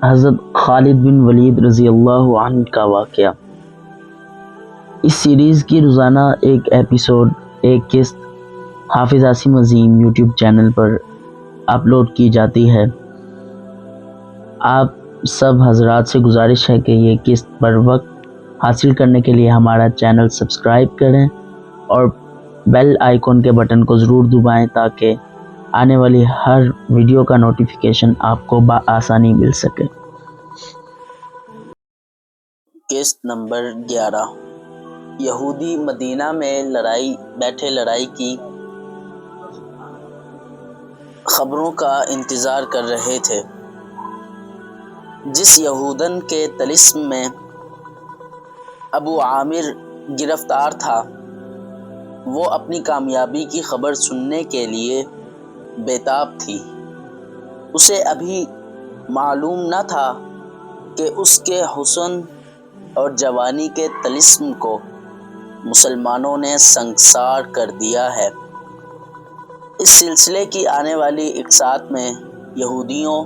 حضرت خالد بن ولید رضی اللہ عنہ کا واقعہ۔ اس سیریز کی روزانہ ایک ایپیسوڈ، ایک قسط حافظ عاصم عظیم یوٹیوب چینل پر اپلوڈ کی جاتی ہے۔ آپ سب حضرات سے گزارش ہے کہ یہ قسط پر وقت حاصل کرنے کے لیے ہمارا چینل سبسکرائب کریں اور بیل آئیکن کے بٹن کو ضرور دبائیں تاکہ آنے والی ہر ویڈیو کا نوٹیفیکیشن آپ کو بآسانی مل سکے۔ قسط نمبر 11۔ یہودی مدینہ میں لڑائی کی خبروں کا انتظار کر رہے تھے۔ جس یہودن کے طلسم میں ابو عامر گرفتار تھا، وہ اپنی کامیابی کی خبر سننے کے لیے بےتاب تھی۔ اسے ابھی معلوم نہ تھا کہ اس کے حسن اور جوانی کے طلسم کو مسلمانوں نے سنگسار کر دیا ہے۔ اس سلسلے کی آنے والی اقساط میں یہودیوں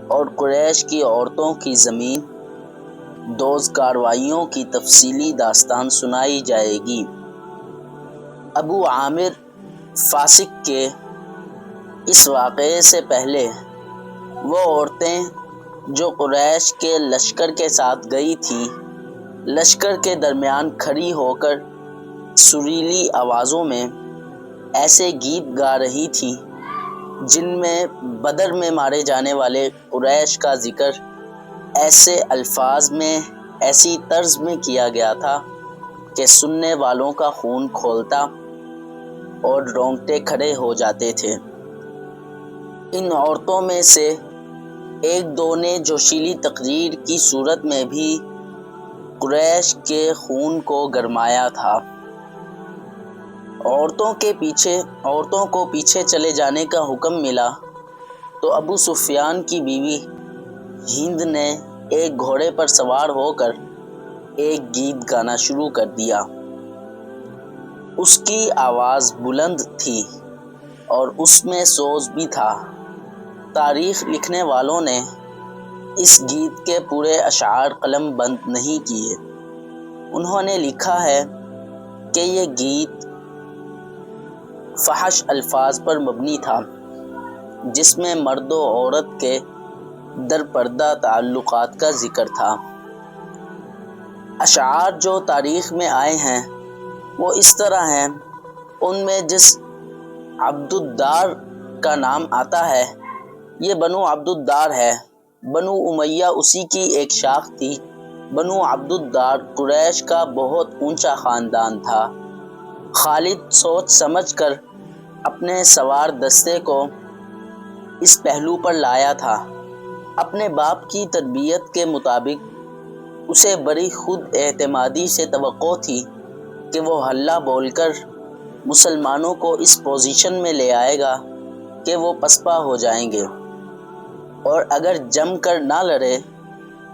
اور قریش کی عورتوں کی زمین دوز کارروائیوں کی تفصیلی داستان سنائی جائے گی۔ ابو عامر فاسق کے اس واقعے سے پہلے وہ عورتیں جو قریش کے لشکر کے ساتھ گئی تھیں، لشکر کے درمیان کھڑی ہو کر سریلی آوازوں میں ایسے گیت گا رہی تھیں جن میں بدر میں مارے جانے والے قریش کا ذکر ایسے الفاظ میں، ایسی طرز میں کیا گیا تھا کہ سننے والوں کا خون کھولتا اور رونگٹے کھڑے ہو جاتے تھے۔ ان عورتوں میں سے ایک دو نے جوشیلی تقریر کی صورت میں بھی قریش کے خون کو گرمایا تھا۔ عورتوں کو پیچھے چلے جانے کا حکم ملا تو ابو سفیان کی بیوی ہند نے ایک گھوڑے پر سوار ہو کر ایک گیت گانا شروع کر دیا۔ اس کی آواز بلند تھی اور اس میں سوز بھی تھا۔ تاریخ لکھنے والوں نے اس گیت کے پورے اشعار قلم بند نہیں کیے۔ انہوں نے لکھا ہے کہ یہ گیت فحش الفاظ پر مبنی تھا، جس میں مرد و عورت کے درپردہ تعلقات کا ذکر تھا۔ اشعار جو تاریخ میں آئے ہیں وہ اس طرح ہیں۔ ان میں جس عبد الدار کا نام آتا ہے، یہ بنو عبد الدار ہے۔ بنو امیہ اسی کی ایک شاخ تھی۔ بنو عبد الدار قریش کا بہت اونچا خاندان تھا۔ خالد سوچ سمجھ کر اپنے سوار دستے کو اس پہلو پر لایا تھا۔ اپنے باپ کی تربیت کے مطابق اسے بڑی خود اعتمادی سے توقع تھی کہ وہ حلہ بول کر مسلمانوں کو اس پوزیشن میں لے آئے گا کہ وہ پسپا ہو جائیں گے، اور اگر جم کر نہ لڑے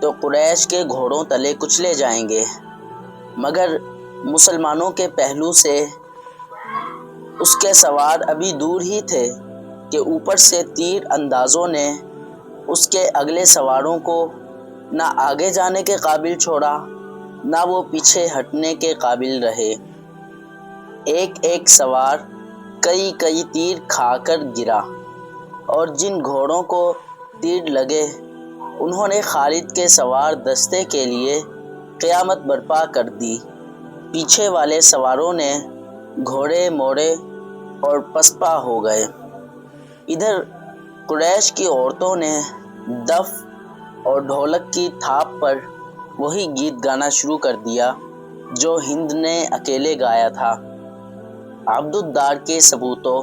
تو قریش کے گھوڑوں تلے کچلے جائیں گے۔ مگر مسلمانوں کے پہلو سے اس کے سوار ابھی دور ہی تھے کہ اوپر سے تیر اندازوں نے اس کے اگلے سواروں کو نہ آگے جانے کے قابل چھوڑا، نہ وہ پیچھے ہٹنے کے قابل رہے۔ ایک ایک سوار کئی کئی تیر کھا کر گرا، اور جن گھوڑوں کو تیر لگے انہوں نے خالد کے سوار دستے کے لیے قیامت برپا کر دی۔ پیچھے والے سواروں نے گھوڑے موڑے اور پسپا ہو گئے۔ ادھر قریش کی عورتوں نے دف اور ڈھولک کی تھاپ پر وہی گیت گانا شروع کر دیا جو ہند نے اکیلے گایا تھا۔ عبد الدار کے سپوتوں،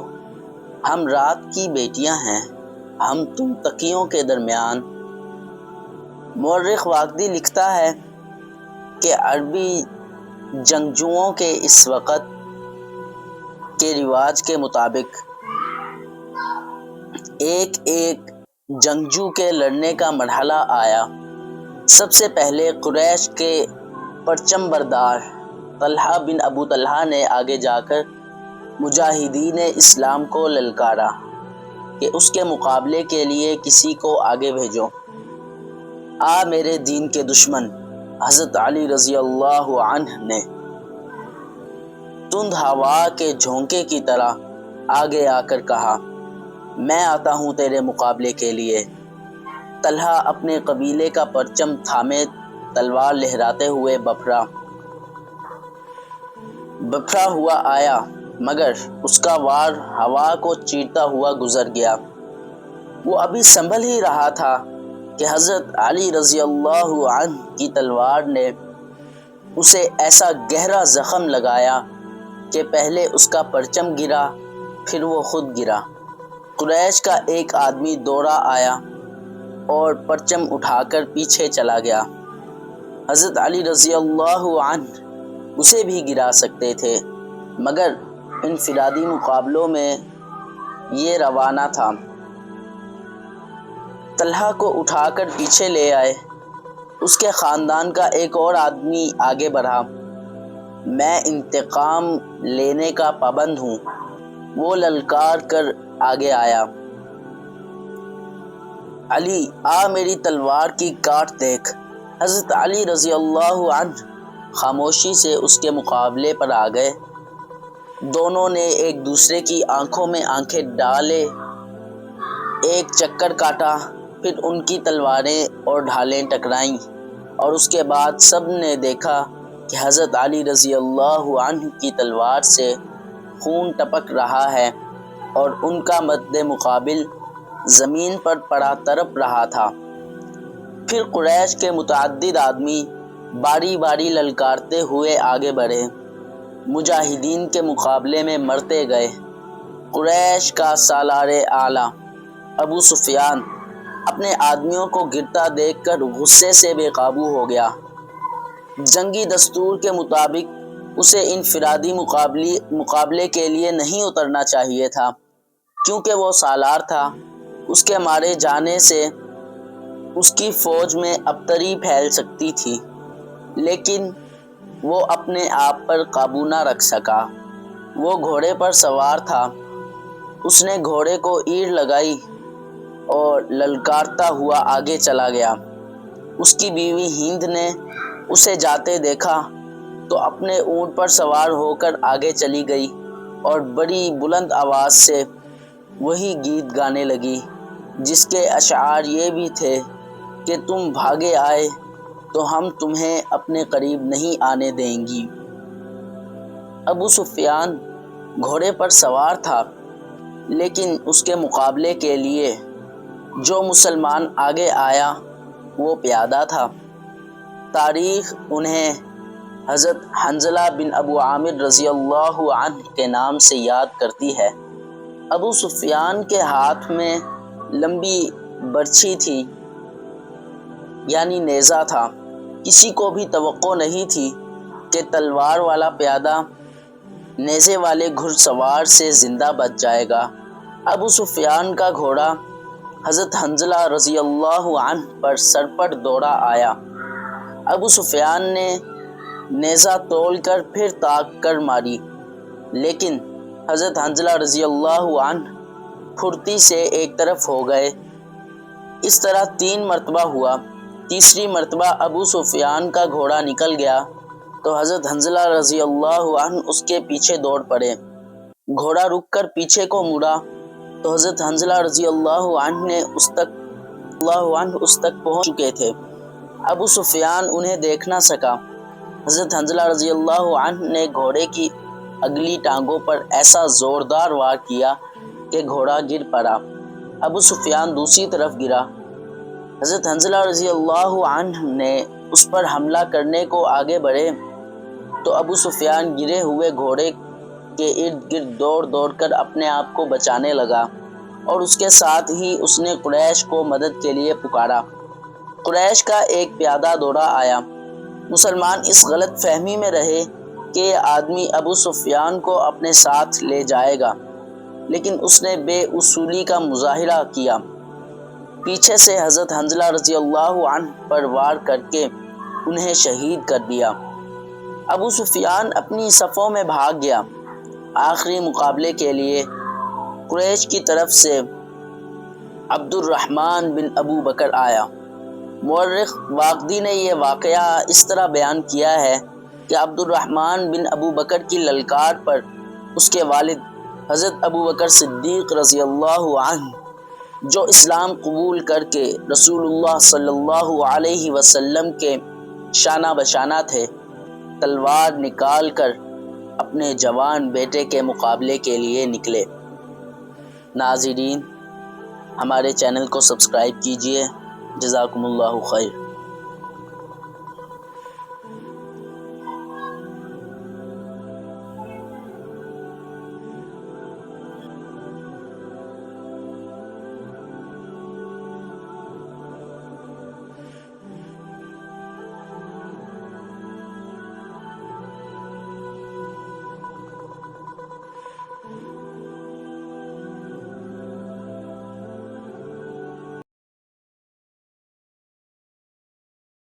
ہم رات کی بیٹیاں ہیں، ہم تم تکیوں کے درمیان۔ مورخ واقدی لکھتا ہے کہ عربی جنگجوؤں کے اس وقت کے رواج کے مطابق ایک ایک جنگجو کے لڑنے کا مرحلہ آیا۔ سب سے پہلے قریش کے پرچم بردار طلحہ بن ابو طلحہ نے آگے جا کر مجاہدین اسلام کو للکارا کہ اس کے مقابلے کے لیے کسی کو آگے بھیجو۔ آ میرے دین کے دشمن، حضرت علی رضی اللہ عنہ نے تند ہوا کے جھونکے کی طرح آگے آ کر کہا، میں آتا ہوں تیرے مقابلے کے لیے۔ طلحہ اپنے قبیلے کا پرچم تھامے تلوار لہراتے ہوئے بپھرا ہوا آیا، مگر اس کا وار ہوا کو چیرتا ہوا گزر گیا۔ وہ ابھی سنبھل ہی رہا تھا کہ حضرت علی رضی اللہ عنہ کی تلوار نے اسے ایسا گہرا زخم لگایا کہ پہلے اس کا پرچم گرا، پھر وہ خود گرا۔ قریش کا ایک آدمی دوڑا آیا اور پرچم اٹھا کر پیچھے چلا گیا۔ حضرت علی رضی اللہ عنہ اسے بھی گرا سکتے تھے، مگر انفرادی مقابلوں میں یہ روا نہ تھا۔ طلحہ کو اٹھا کر پیچھے لے آئے۔ اس کے خاندان کا ایک اور آدمی آگے بڑھا، میں انتقام لینے کا پابند ہوں، وہ للکار کر آگے آیا، علی آ میری تلوار کی کاٹ دیکھ۔ حضرت علی رضی اللہ عنہ خاموشی سے اس کے مقابلے پر آ گئے۔ دونوں نے ایک دوسرے کی آنکھوں میں آنکھیں ڈالے ایک چکر کاٹا، پھر ان کی تلواریں اور ڈھالیں ٹکرائیں، اور اس کے بعد سب نے دیکھا کہ حضرت علی رضی اللہ عنہ کی تلوار سے خون ٹپک رہا ہے اور ان کا مد مقابل زمین پر پڑا تڑپ رہا تھا۔ پھر قریش کے متعدد آدمی باری باری للکارتے ہوئے آگے بڑھے، مجاہدین کے مقابلے میں مرتے گئے۔ قریش کا سالار اعلیٰ ابو سفیان اپنے آدمیوں کو گرتا دیکھ کر غصے سے بے قابو ہو گیا۔ جنگی دستور کے مطابق اسے انفرادی مقابلے کے لیے نہیں اترنا چاہیے تھا، کیونکہ وہ سالار تھا۔ اس کے مارے جانے سے اس کی فوج میں ابتری پھیل سکتی تھی، لیکن وہ اپنے آپ پر قابو نہ رکھ سکا۔ وہ گھوڑے پر سوار تھا، اس نے گھوڑے کو ایڑ لگائی اور للکارتا ہوا آگے چلا گیا۔ اس کی بیوی ہند نے اسے جاتے دیکھا تو اپنے اونٹ پر سوار ہو کر آگے چلی گئی اور بڑی بلند آواز سے وہی گیت گانے لگی، جس کے اشعار یہ بھی تھے کہ تم بھاگے آئے تو ہم تمہیں اپنے قریب نہیں آنے دیں گی۔ ابو سفیان گھوڑے پر سوار تھا، لیکن اس کے مقابلے کے لیے جو مسلمان آگے آیا وہ پیادہ تھا۔ تاریخ انہیں حضرت حنظلہ بن ابو عامر رضی اللہ عنہ کے نام سے یاد کرتی ہے۔ ابو سفیان کے ہاتھ میں لمبی برچھی تھی، یعنی نیزہ تھا۔ کسی کو بھی توقع نہیں تھی کہ تلوار والا پیادہ نیزے والے گھڑ سوار سے زندہ بچ جائے گا۔ ابو سفیان کا گھوڑا حضرت حنظلہ رضی اللہ عنہ پر سرپٹ دوڑا آیا۔ ابو سفیان نے نیزہ تول کر پھر تاک کر ماری، لیکن حضرت حنظلہ رضی اللہ عنہ پھرتی سے ایک طرف ہو گئے۔ اس طرح 3 مرتبہ ہوا۔ تیسری مرتبہ ابو سفیان کا گھوڑا نکل گیا تو حضرت حنظلہ رضی اللہ عنہ اس کے پیچھے دوڑ پڑے۔ گھوڑا رک کر پیچھے کو مڑا تو حضرت حنظلہ رضی اللہ عنہ اس تک پہنچ چکے تھے۔ ابو سفیان انہیں دیکھ نہ سکا۔ حضرت حنظلہ رضی اللہ عنہ نے گھوڑے کی اگلی ٹانگوں پر ایسا زوردار وار کیا کہ گھوڑا گر پڑا۔ ابو سفیان دوسری طرف گرا۔ حضرت حنظلہ رضی اللہ عنہ نے اس پر حملہ کرنے کو آگے بڑھے تو ابو سفیان گرے ہوئے گھوڑے کے ارد گرد دوڑ دوڑ کر اپنے آپ کو بچانے لگا، اور اس کے ساتھ ہی اس نے قریش کو مدد کے لیے پکارا۔ قریش کا ایک پیادہ دوڑا آیا۔ مسلمان اس غلط فہمی میں رہے کہ یہ آدمی ابو سفیان کو اپنے ساتھ لے جائے گا، لیکن اس نے بے اصولی کا مظاہرہ کیا۔ پیچھے سے حضرت حنظلہ رضی اللہ عنہ پر وار کر کے انہیں شہید کر دیا۔ ابو سفیان اپنی صفوں میں بھاگ گیا۔ آخری مقابلے کے لیے قریش کی طرف سے عبد الرحمن بن ابو بکر آیا۔ مورخ واقدی نے یہ واقعہ اس طرح بیان کیا ہے کہ عبد الرحمن بن ابو بکر کی للکار پر اس کے والد حضرت ابو بکر صدیق رضی اللہ عنہ جو اسلام قبول کر کے رسول اللہ صلی اللہ علیہ وسلم کے شانہ بشانہ تھے، تلوار نکال کر اپنے جوان بیٹے کے مقابلے کے لیے نکلے۔ ناظرین، ہمارے چینل کو سبسکرائب کیجیے۔ جزاکم اللہ خیر۔